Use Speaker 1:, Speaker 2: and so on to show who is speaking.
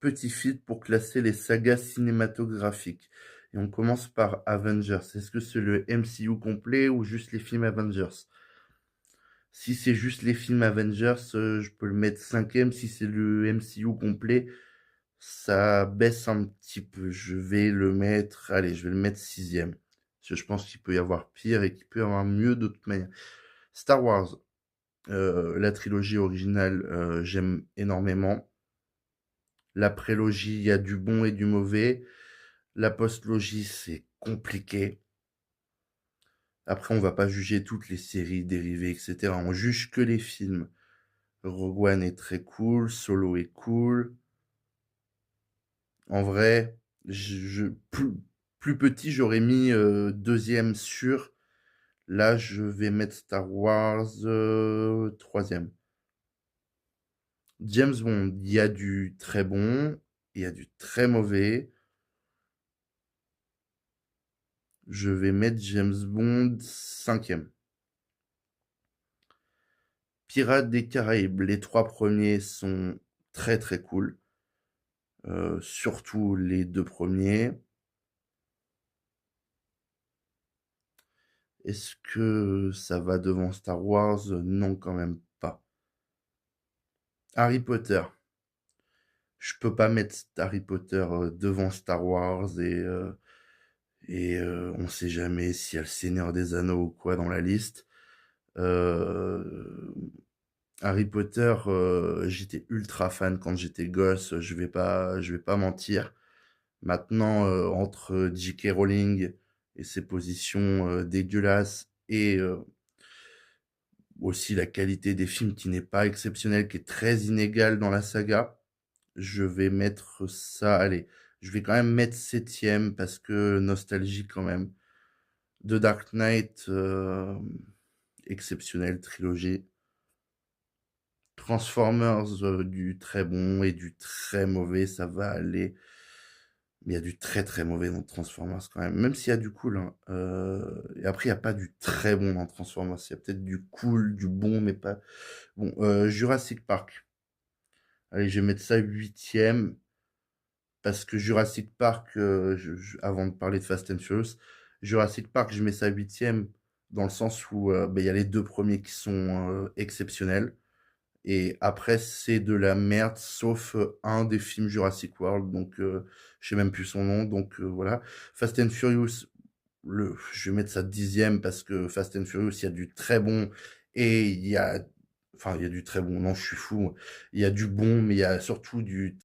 Speaker 1: petit feed pour classer les sagas cinématographiques. Et on commence par Avengers. Est-ce que c'est le MCU complet ou juste les films Avengers? Si c'est juste les films Avengers, je peux le mettre cinquième. Si c'est le MCU complet, ça baisse un petit peu. Je vais le mettre, allez, je vais le mettre sixième. Parce que je pense qu'il peut y avoir pire et qu'il peut y avoir mieux de toute manière. Star Wars, la trilogie originale, j'aime énormément. La prélogie, il y a du bon et du mauvais. La postlogie, c'est compliqué. Après, on va pas juger toutes les séries dérivées, etc. On juge que les films. Rogue One est très cool, Solo est cool. En vrai, plus petit, j'aurais mis deuxième sûr. Là, je vais mettre Star Wars troisième. James Bond, il y a du très bon, il y a du très mauvais. Je vais mettre James Bond cinquième. Pirates des Caraïbes, les trois premiers sont très très cool. Surtout les deux premiers. Est-ce que ça va devant Star Wars? Non, quand même pas. Harry Potter. Je peux pas mettre Harry Potter devant Star Wars et on sait jamais s'il y a le Seigneur des Anneaux ou quoi dans la liste. Euh, Harry Potter, j'étais ultra fan quand j'étais gosse, je vais pas mentir. Maintenant, entre J.K. Rowling et ses positions dégueulasses et aussi la qualité des films qui n'est pas exceptionnelle, qui est très inégale dans la saga, je vais mettre ça, allez, je vais quand même mettre septième parce que nostalgie quand même. The Dark Knight, exceptionnelle trilogie. Transformers, du très bon et du très mauvais, ça va aller. Mais il y a du très très mauvais dans Transformers quand même. Même s'il y a du cool, hein. Et après, il n'y a pas du très bon dans Transformers. Il y a peut-être du cool, du bon, mais pas. Bon, Jurassic Park. Allez, je vais mettre ça huitième. Parce que Jurassic Park, avant de parler de Fast and Furious, Jurassic Park, je mets ça huitième dans le sens où ben, il y a les deux premiers qui sont exceptionnels. Et après, c'est de la merde, sauf un des films Jurassic World, donc je sais même plus son nom, donc voilà. Fast and Furious, je vais mettre ça dixième parce que Fast and Furious, il y a du très bon et il y a, enfin, il y a du très bon. Non, je suis fou. Il y a du bon, mais il y a surtout du